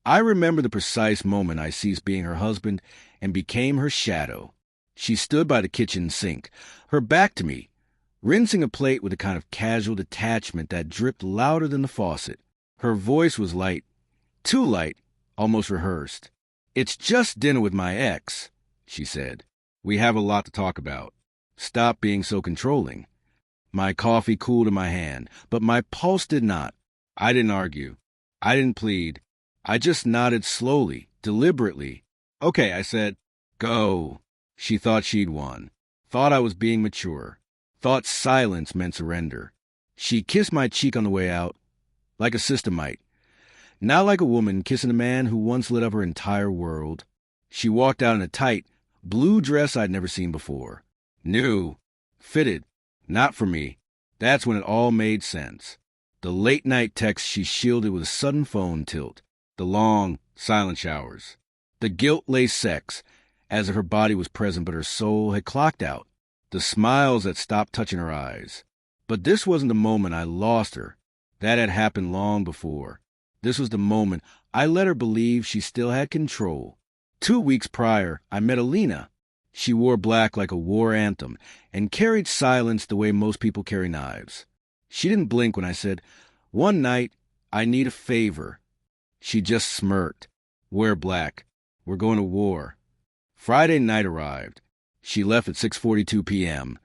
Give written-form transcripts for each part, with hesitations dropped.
I remember the precise moment I ceased being her husband and became her shadow. She stood by the kitchen sink, her back to me, rinsing a plate with a kind of casual detachment that dripped louder than the faucet. Her voice was light, too light, almost rehearsed. "It's just dinner with my ex," she said. "We have a lot to talk about. Stop being so controlling." My coffee cooled in my hand, but my pulse did not. I didn't argue. I didn't plead. I just nodded slowly, deliberately. "Okay," I said. "Go." She thought she'd won. Thought I was being mature. Thought silence meant surrender. She kissed my cheek on the way out, like a sister might. Not like a woman kissing a man who once lit up her entire world. She walked out in a tight, blue dress I'd never seen before. New. Fitted. Not for me. That's when it all made sense. The late-night texts she shielded with a sudden phone tilt. The long, silent showers. The guilt-laced sex, as if her body was present but her soul had clocked out. The smiles that stopped touching her eyes. But this wasn't the moment I lost her. That had happened long before. This was the moment I let her believe she still had control. 2 weeks prior, I met Alina. She wore black like a war anthem and carried silence the way most people carry knives. She didn't blink when I said, "One night, I need a favor." She just smirked. "Wear black. We're going to war." Friday night arrived. She left at 6:42 p.m.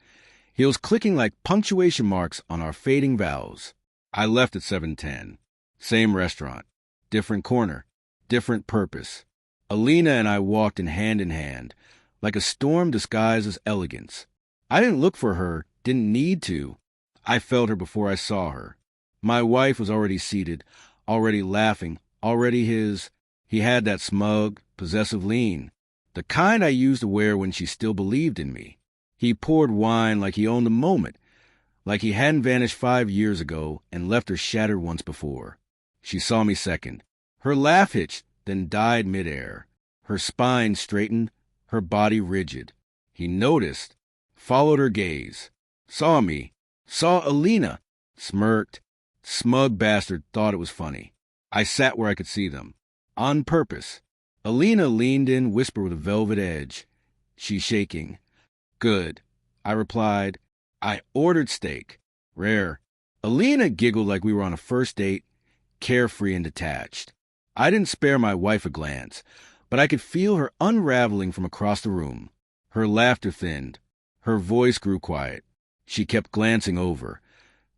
Heels clicking like punctuation marks on our fading vows. I left at 7:10. Same restaurant. Different corner. Different purpose. Alina and I walked in hand, like a storm disguised as elegance. I didn't look for her, didn't need to. I felt her before I saw her. My wife was already seated, already laughing, already his. He had that smug, possessive lean. The kind I used to wear when she still believed in me. He poured wine like he owned the moment, like he hadn't vanished 5 years ago and left her shattered once before. She saw me second. Her laugh hitched, then died midair. Her spine straightened, her body rigid. He noticed, followed her gaze, saw me, saw Alina, smirked. Smug bastard thought it was funny. I sat where I could see them. On purpose. Alina leaned in, whispered with a velvet edge. She's shaking. "Good," I replied. "I ordered steak. Rare." Alina giggled like we were on a first date, carefree and detached. I didn't spare my wife a glance, but I could feel her unraveling from across the room. Her laughter thinned. Her voice grew quiet. She kept glancing over.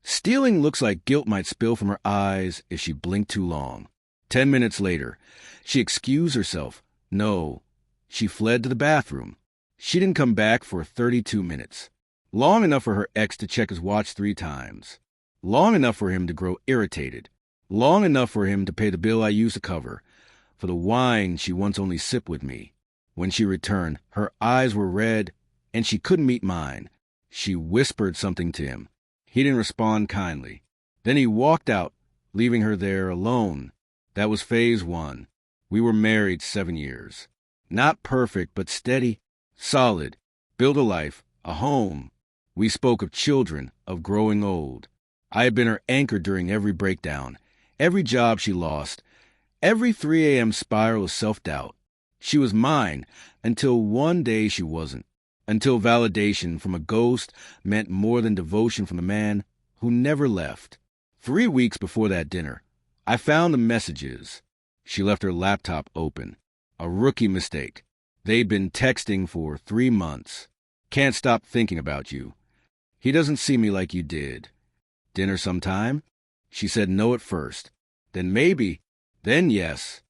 Stealing looks like guilt might spill from her eyes if she blinked too long. 10 minutes later, she excused herself. No, she fled to the bathroom. She didn't come back for 32 minutes. Long enough for her ex to check his watch 3 times. Long enough for him to grow irritated. Long enough for him to pay the bill I used to cover, for the wine she once only sipped with me. When she returned, her eyes were red, and she couldn't meet mine. She whispered something to him. He didn't respond kindly. Then he walked out, leaving her there alone. That was phase 1. We were married 7 years. Not perfect, but steady, solid. Built a life, a home. We spoke of children, of growing old. I had been her anchor during every breakdown, every job she lost, every 3 a.m. spiral of self-doubt. She was mine until one day she wasn't. Until validation from a ghost meant more than devotion from a man who never left. 3 weeks before that dinner, I found the messages. She left her laptop open. A rookie mistake. They'd been texting for 3 months. "Can't stop thinking about you. He doesn't see me like you did. Dinner sometime?" She said no at first. Then maybe. Then yes.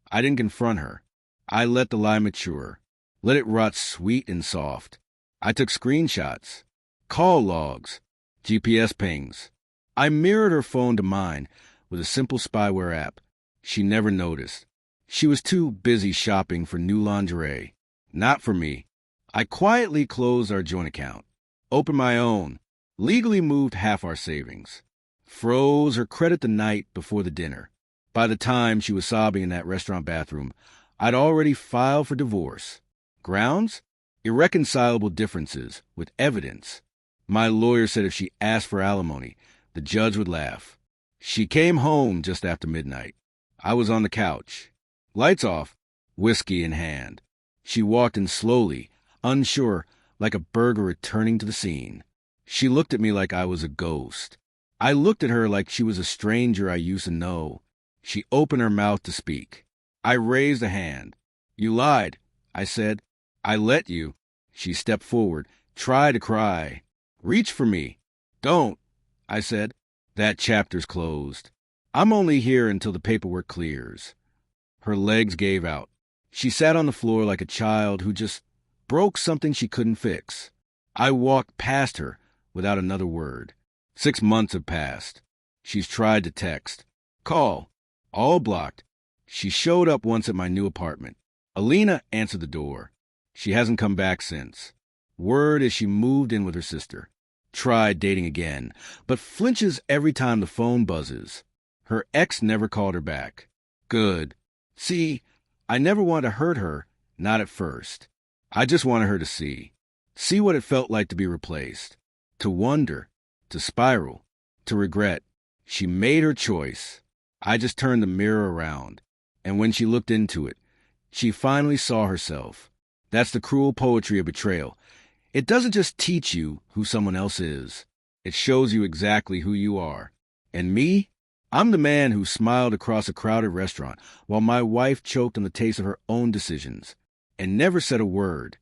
I didn't confront her. I let the lie mature. Let it rot sweet and soft. I took screenshots, call logs, GPS pings. I mirrored her phone to mine with a simple spyware app. She never noticed. She was too busy shopping for new lingerie. Not for me. I quietly closed our joint account, opened my own, legally moved half our savings, froze her credit the night before the dinner. By the time she was sobbing in that restaurant bathroom, I'd already filed for divorce. Grounds? Irreconcilable differences, with evidence. My lawyer said if she asked for alimony, the judge would laugh. She came home just after midnight. I was on the couch. Lights off, whiskey in hand. She walked in slowly, unsure, like a burglar returning to the scene. She looked at me like I was a ghost. I looked at her like she was a stranger I used to know. She opened her mouth to speak. I raised a hand. You lied, I said. I let you. She stepped forward, tried to cry. Reach for me. Don't, I said. That chapter's closed. I'm only here until the paperwork clears. Her legs gave out. She sat on the floor like a child who just broke something she couldn't fix. I walked past her without another word. 6 months have passed. She's tried to text, call, all blocked. She showed up once at my new apartment. Alina answered the door. She hasn't come back since. Word is she moved in with her sister. Tried dating again, but flinches every time the phone buzzes. Her ex never called her back. Good. See, I never wanted to hurt her, not at first. I just wanted her to see what it felt like to be replaced, to wonder, to spiral, to regret. She made her choice. I just turned the mirror around, and when she looked into it, she finally saw herself. That's the cruel poetry of betrayal. It doesn't just teach you who someone else is. It shows you exactly who you are. And me? I'm the man who smiled across a crowded restaurant while my wife choked on the taste of her own decisions and never said a word.